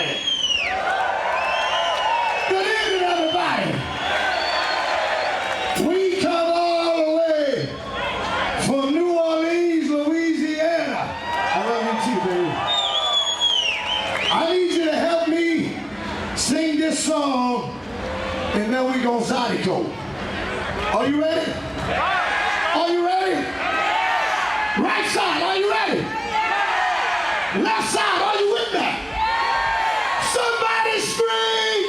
everybody. Good evening, everybody. We come all the way from New Orleans, Louisiana. I love you too, baby. I need you to help me sing this song, and then we gonna Zydeco. Are you ready? Are you ready? Right side, are you ready? Left side, are you with me? Somebody scream!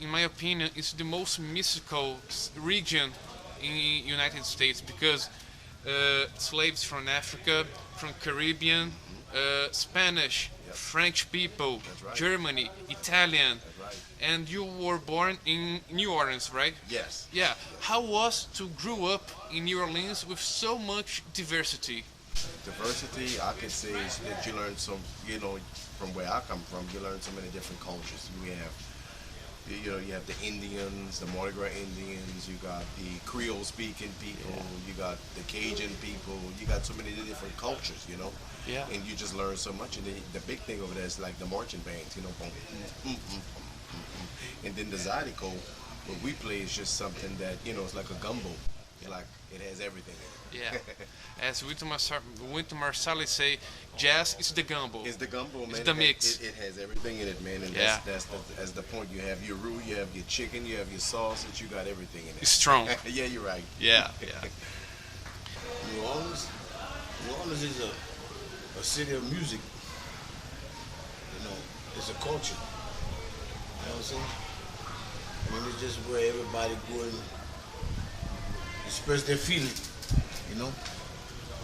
In my opinion, is the most mystical region in the United States because slaves from Africa, from Caribbean, Spanish, French people, Germany, Italian, and you were born in New Orleans, right? Yes. Yeah. How was to grow up in New Orleans with so much diversity? Diversity, I could say, is that you learn some, from where I come from, you learn so many different cultures. We have You know, you have the Indians, the Mardi Gras Indians, you got the Creole speaking people, you got the Cajun people, you got so many different cultures, you know? Yeah. And you just learn so much. And the big thing over there is like the marching bands, you know, boom, boom, boom, boom, boom, boom. And then the Zydeco, what we play is just something that, you know, it's like a gumbo. Like, it has everything in it. Yeah. As Winter Marsalis say, jazz is the gumbo. It's the gumbo, man. It's the mix. It has everything in it, man. And Yeah. that's the point. You have your roux, you have your chicken, you have your sausage, you got everything in it. It's strong. Yeah, you're right. Yeah, yeah. New Orleans, New Orleans is a city of music. You know, it's a culture. You know what I'm saying? I mean, it's just where everybody go and express their feeling. You know,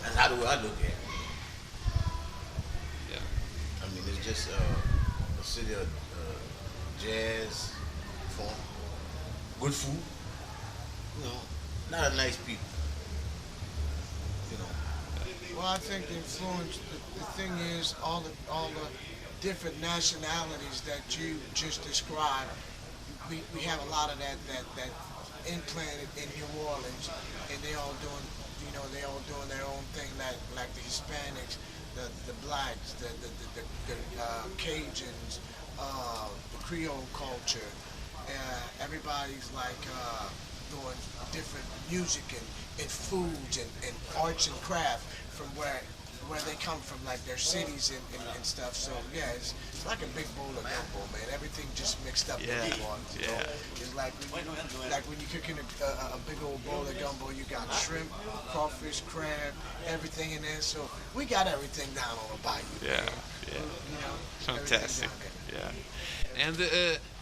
that's how the way I look at it. Yeah. I mean, it's just a city of jazz, funk, good food. You know, not a nice people. You know. Well, I think the influence, the thing is, all the different nationalities that you just described, we have a lot of that implanted in New Orleans, and they all doing, you know, they all doing their own thing, like the Hispanics, the blacks, the Cajuns, the Creole culture. Everybody's like doing different music and foods and arts and craft from where they come from, like their cities and stuff. So yeah, it's like a big bowl of gumbo, man. Everything just mixed up Yeah, in one. You know? yeah. It's like when you're cooking a big old bowl of gumbo, you got shrimp, crawfish, crab, everything in there. So we got everything down on the bayou. Yeah, man. yeah. You know, Fantastic. everything down there. Yeah. And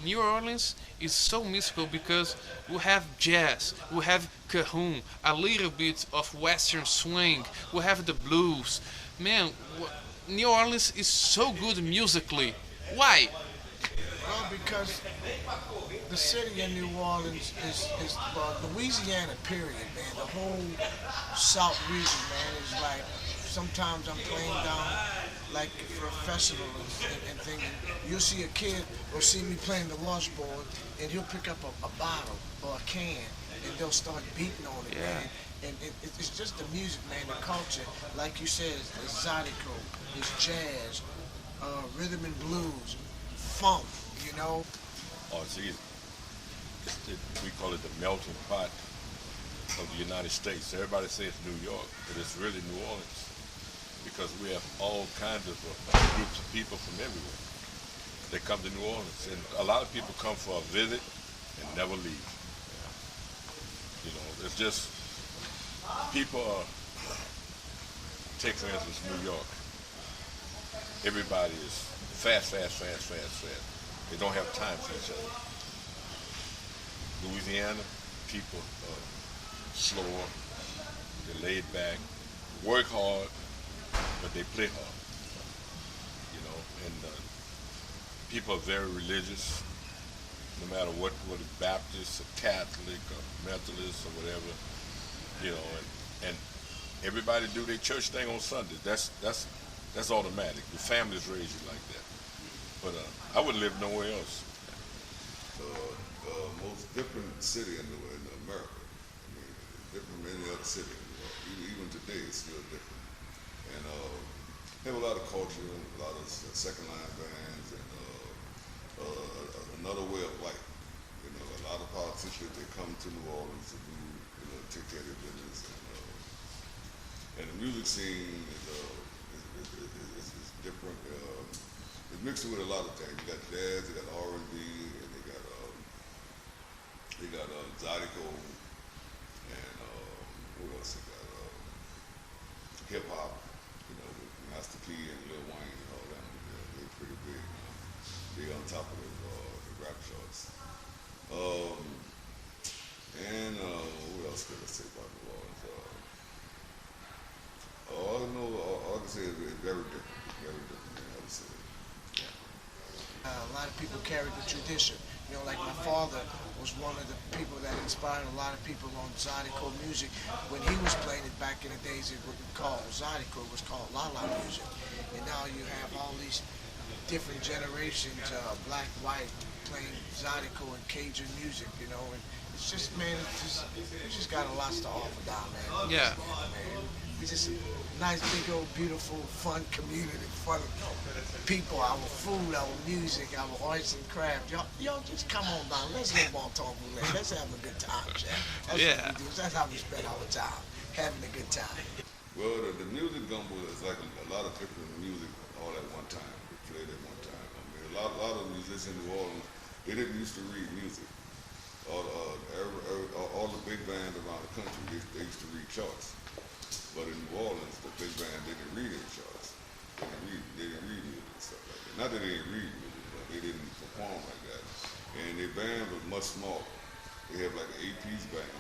New Orleans is so musical because we have jazz, we have cajon, a little bit of western swing, we have the blues. Man, New Orleans is so good musically. Why? Well, because the city of New Orleans is well, Louisiana, period, man. The whole South region, man, is like, sometimes I'm playing down like for a festival and thinking, you'll see a kid or see me playing the washboard and he'll pick up a bottle or a can and they'll start beating on it, Yeah. man. And it's just the music, man, the culture. Like you said, it's Zydeco, it's jazz, rhythm and blues, funk, you know. Oh, see, we call it the melting pot of the United States. Everybody says New York, but it's really New Orleans because we have all kinds of groups of people from everywhere. They come to New Orleans, and a lot of people come for a visit and never leave. You know, it's just people are, take for instance New York. Everybody is fast. They don't have time for each other. Louisiana, people are slower, they're laid back, work hard, but they play hard. You know, and people are very religious, no matter what Baptist or Catholic or Methodist or whatever, you know, and everybody do their church thing on Sunday. That's automatic. The families raise you like that. But I wouldn't live nowhere else. Most different city in America. I mean, different from any other city in the world. Even today, it's still different. And they have a lot of culture, a lot of second line bands, and another way of life. You know, a lot of politicians, they come to New Orleans to do, you know, take care of their business. And the music scene is different. It's mixed with a lot of things. You got jazz, you got R&B, and they got Zydeco, and what else they got? Hip hop, you know, with Master P and Lil Wayne and all that. They're pretty big. They're on top of the rap charts. And what else could I say about New Orleans? All I can say is it's very different. It's very different than I would say. A lot of people carry the tradition. You know, like my father was one of the people that inspired a lot of people on Zydeco music. When he was playing it back in the days, it wasn't called Zydeco, it was called La La music. And now you have all these different generations, black, white, playing Zydeco and Cajun music, you know, and it's just, man, we just got a lot to offer down there. Yeah. Man, we just a nice, big, old, beautiful, fun community, fun people, our food, our music, our arts and craft. Y'all just come on down. Let's live on top of it. Let's have a good time, Jack. That's Yeah. what we do. That's how we spend our time, having a good time. Well, the music gumbo is like a lot of different music all at one time. We played at one time. I mean, a lot of musicians in New Orleans, they didn't used to read music. All the big bands around the country, they used to read charts. But in New Orleans, the big band didn't read any charts. They didn't read music and stuff like that. Not that they didn't read music, but they didn't perform like that. And their band was much smaller. They have like an 8-piece band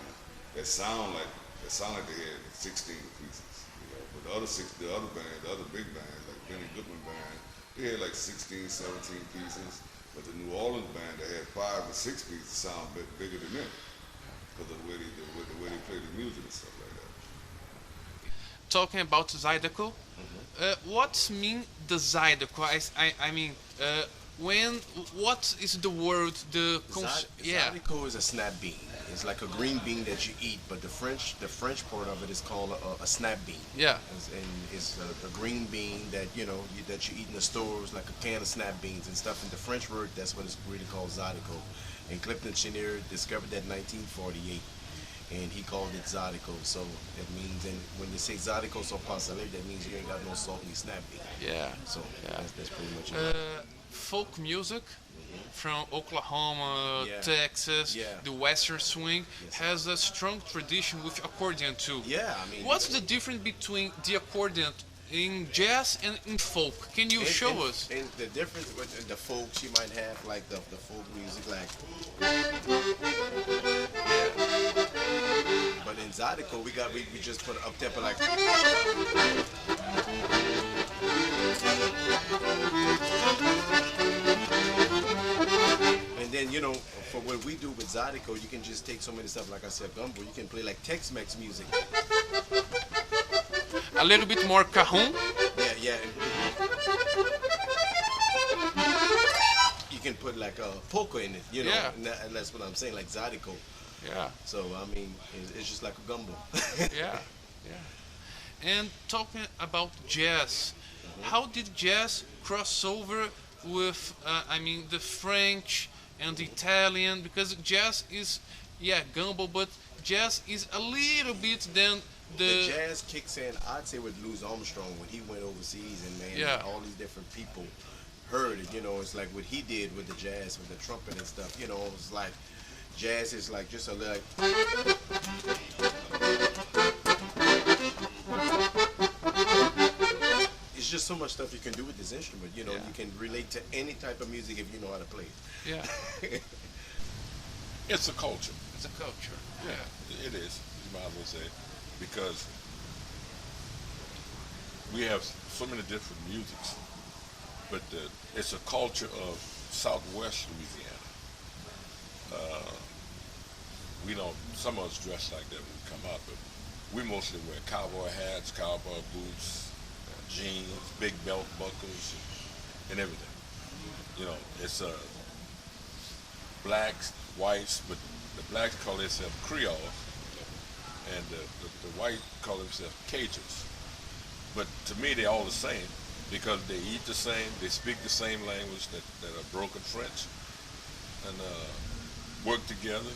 that sound like they had 16 pieces. You know? But the other big band, like Benny Goodman band, they had like 16, 17 pieces. But the New Orleans band that had 5 or 6 pieces sound bigger than them because of the way they play the music and stuff like that. Talking about Zydeco, what mean the Zydeco? I mean, what is the word? Zydeco is a snap bean. It's like a green bean that you eat, but the French part of it is called a snap bean. Yeah. And it's a green bean that that you eat in the stores, like a can of snap beans and stuff. And the French word, that's what it's really called, Zydeco. And Clifton Chenier discovered that in 1948, and he called it Zydeco. So that means, and when they say Zydeco so parcelle, that means you ain't got no salt in your snap bean. Yeah. So that's pretty much it. Folk music from Oklahoma, Yeah. Texas, Yeah. the Western swing Yes. has a strong tradition with accordion too. Yeah, I mean, What's the difference between the accordion in jazz and in folk? Can you show us? And the difference with the folks, you might have like the folk music, like. But in Zydeco, we just put up tempo like. And then for what we do with Zydeco, you can just take so many stuff, like I said, gumbo. You can play like Tex-Mex music. A little bit more cajon. Yeah. You can put like a polka in it, Yeah. and that's what I'm saying, like Zydeco. Yeah. So I mean, it's just like a gumbo. Yeah. And talking about jazz, how did jazz cross over with, the French and the Italian? Because jazz is, gumbo, but jazz is a little bit then The jazz kicks in, I'd say, with Louis Armstrong when he went overseas, and all these different people heard it. It's like what he did with the jazz, with the trumpet and stuff. It's like jazz is like just a little. It's just so much stuff you can do with this instrument. You can relate to any type of music if you know how to play it. Yeah. It's a culture. It's a culture. Yeah, it is. You might as well say, because we have so many different musics, but it's a culture of Southwest Louisiana. We don't. Some of us dress like that when we come out, but we mostly wear cowboy hats, cowboy boots, jeans, big belt buckles, and everything. It's blacks, whites, but the blacks call themselves Creole, and the white call themselves Cajuns. But to me, they're all the same because they eat the same, they speak the same language that are broken French, and work together,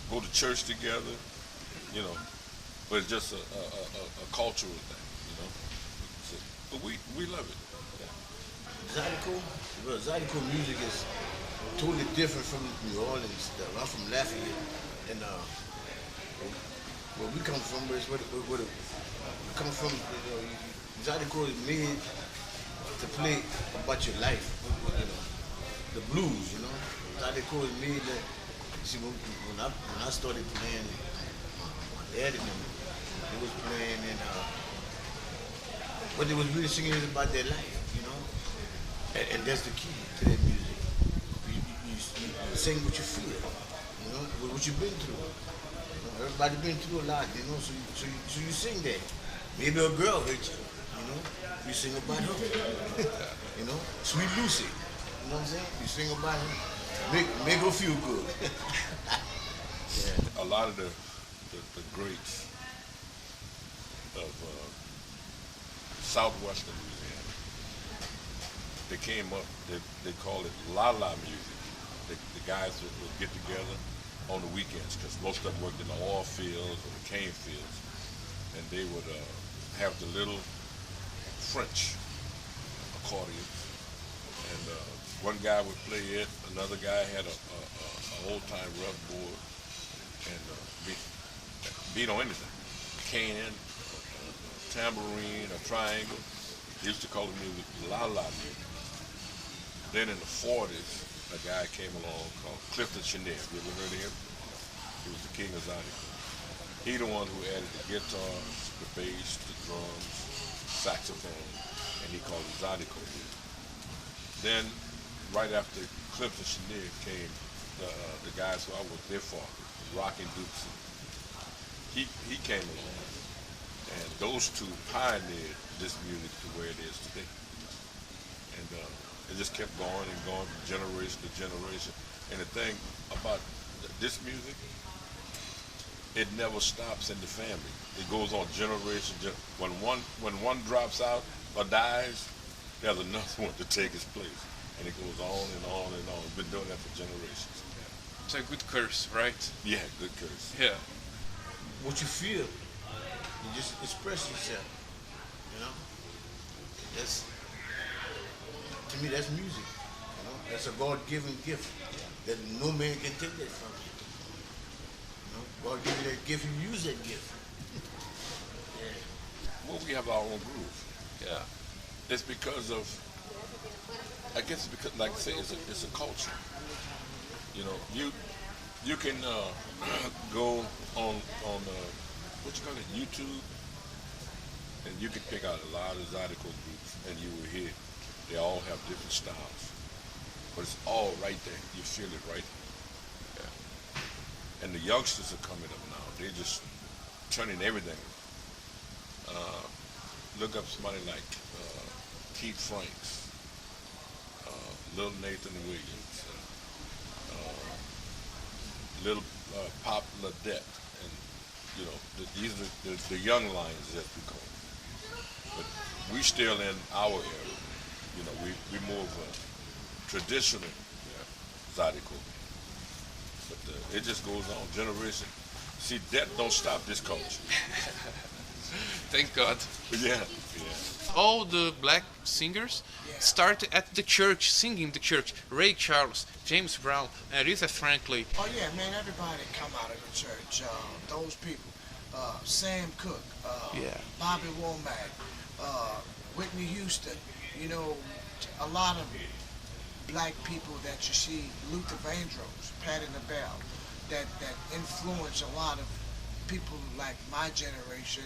go to church together, But it's just a cultural thing, So, but we love it. Zydeco music is totally different from New Orleans. I'm from Lafayette, and where we come from is where we come from. Zydeco is made to play about your life, the blues. Zydeco is made that. See, when I started playing, my daddy they was playing, and what they was really singing is about their life, and that's the key to that music. You sing what you feel, what you've been through. Everybody been through a lot, so you sing that. Maybe a girl hurt you, you sing about her. Sweet Lucy, you know what I'm saying? You sing about her. Make her feel good. A lot of the greats of southwestern Louisiana, they came up, they call it la music. The guys would get together on the weekends because most of them worked in the oil fields or the cane fields, and they would have the little French accordions, and one guy would play it, another guy had a old-time rough board, and beat on anything, can, tambourine, a triangle. They used to call the music la music. Then in the 40s, a guy came along called Clifton Chenier. You ever heard of him? He was the king of Zydeco. He the one who added the guitars, the bass, the drums, saxophone, and he called it Zydeco music. Then, right after Clifton Chenier came, the guys who I was there for, Rockin Dopsie. He came along, and those two pioneered this music to where it is today. And it just kept going and going from generation to generation. And the thing about this music, it never stops in the family. It goes on generation. When one drops out or dies, there's another one to take its place, and it goes on and on and on. Been doing that for generations. It's a good curse, right? Yeah, good curse. Yeah. What you feel, you just express yourself. You know, that's, to me, that's music. You know, that's a God-given gift that no man can take that from you. You know, God gave you that gift, you use that gift. Yeah. Well, we have our own groove. Yeah. It's because of, I guess it's because, like I say, it's a culture. You know, you can go on what you call it, YouTube, and you can pick out a lot of Zydeco groups, and you will hear they all have different styles, but it's all right there. You feel it right there. Yeah. And the youngsters are coming up now. They're just turning everything. Look up somebody like Keith Franks, Little Nathan Williams, Little Pop Ladette, and you know these are the young lions that we call them. But we still in our era. You know, we more of a traditional Zydeco. But it just goes on, generation. See, death don't stop this culture. Thank God. Yeah. All the black singers started at the church, singing the church. Ray Charles, James Brown, Aretha Franklin. Oh yeah, man, everybody come out of the church. Those people, Sam Cooke, Bobby Womack, Whitney Houston. You know, a lot of black people that you see, Luther Vandross, Patti LaBelle, that influence a lot of people like my generation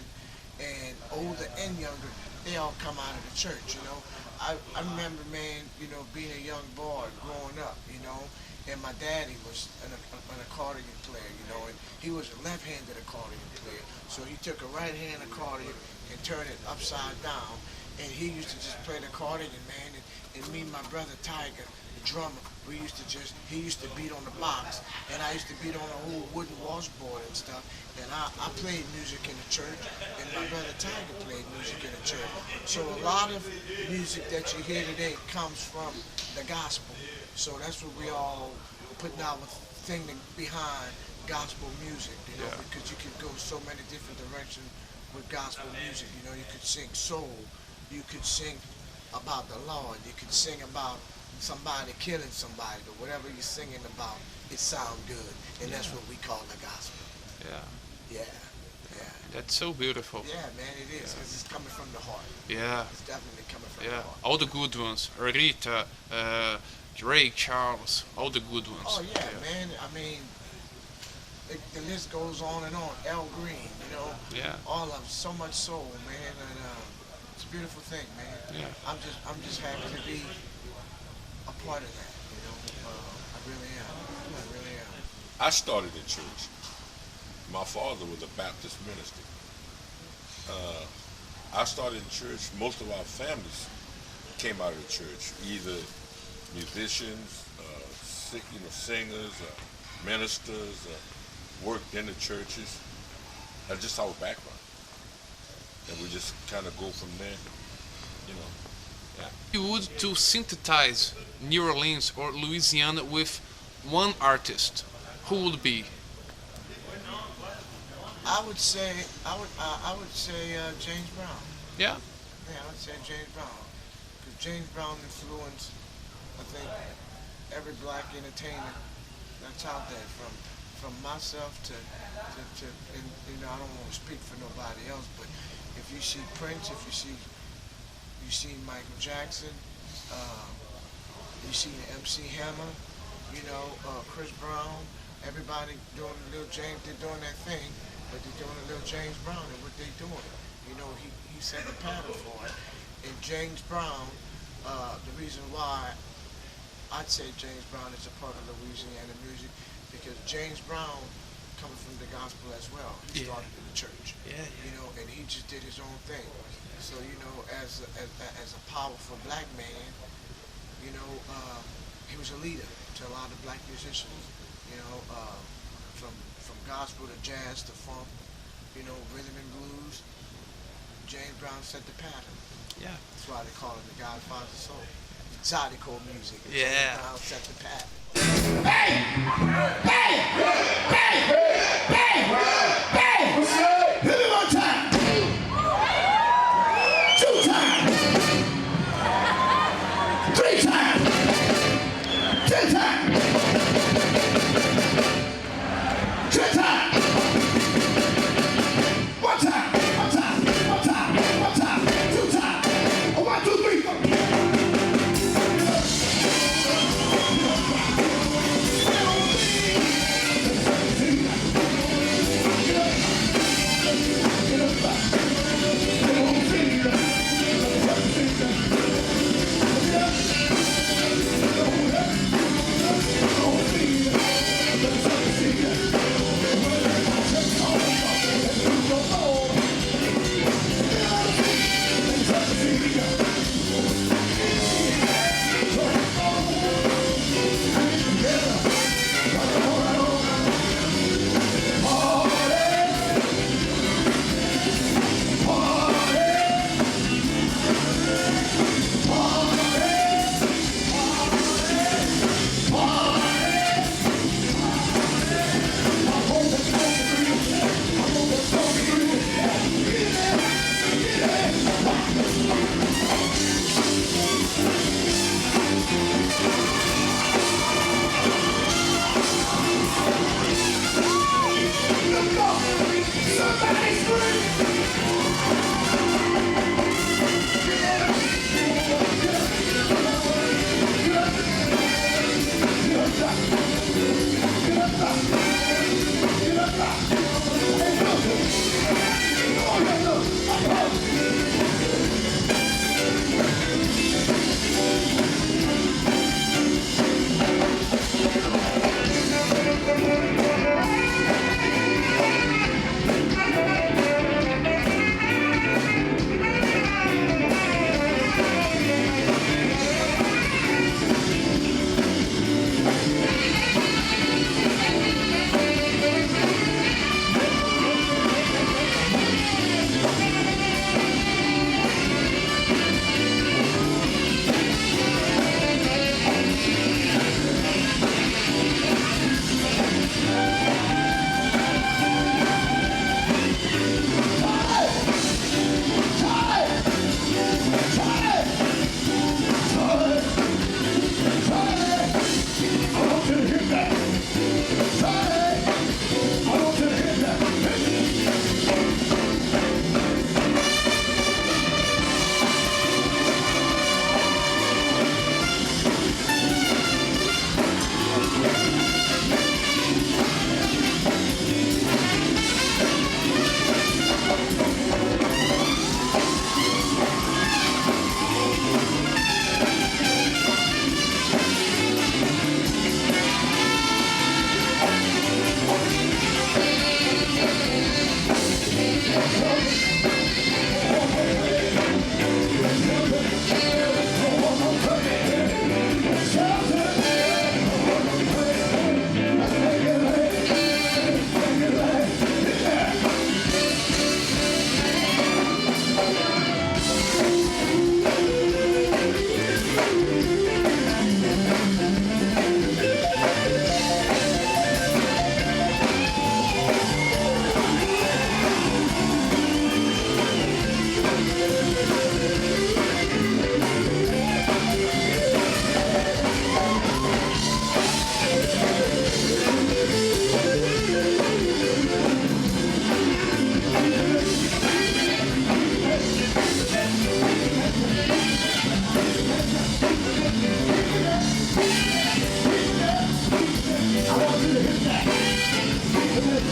and older and younger. They all come out of the church, you know. I remember, man, you know, being a young boy growing up, you know, and my daddy was an accordion player, you know, and he was a left-handed accordion player. So he took a right-hand accordion and turned it upside down, and he used to just play the accordion, man, and me and my brother Tiger, the drummer, he used to beat on the box, and I used to beat on a whole wooden washboard and stuff, and I played music in the church, and my brother Tiger played music in the church. So a lot of music that you hear today comes from the gospel. So that's what we all putting our thing behind gospel music, you know, because you can go so many different directions with gospel music. You know, you could sing soul, you could sing about the Lord, you could sing about somebody killing somebody, but whatever you're singing about, it sounds good, and that's what we call the gospel. Yeah. That's so beautiful. Yeah, man, it is, because it's coming from the heart. Yeah. It's definitely coming from the heart. All the good ones. Rita, Ray Charles, all the good ones. Oh yeah, man. I mean, the list goes on and on. Al Green, you know. Yeah. All of so much soul, man, and it's a beautiful thing, man. Yeah. I'm just happy to be a part of that, you know. I really am. I really am. I started in church. My father was a Baptist minister. I started in church. Most of our families came out of the church, either musicians, singers, ministers, worked in the churches. That's just our background. And we just kind of go from there, you know. Yeah. If you would to synthesize New Orleans or Louisiana with one artist, who would it be? I would say James Brown. Yeah? Yeah, I would say James Brown. Because James Brown influenced, I think, every black entertainer that's out there, from myself to and, you know, I don't want to speak for nobody else, but if you see Prince, if you see Michael Jackson, you see MC Hammer, you know, Chris Brown, everybody doing Lil James, they're doing that thing, but they're doing a Lil James Brown and what they doing. You know, he set the pattern for it. And James Brown, the reason why I'd say James Brown is a part of Louisiana music, because James Brown coming from the gospel as well. He started in the church. Yeah. You know, and he just did his own thing. So, you know, as a powerful black man, you know, he was a leader to a lot of black musicians. You know, from gospel to jazz to funk, you know, rhythm and blues. James Brown set the pattern. Yeah. That's why they call him the Godfather of soul. Zydeco music. Yeah. James Brown set the pattern. Hey! Hey! Hey! Hey! Hey! Hit me one time. 2 times. 3 times. 10 times. 10 times. 1 time. 1 time. 1 time. 1 time. 2 times. 1, 2, 3, 4.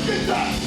Rockin Dopsie.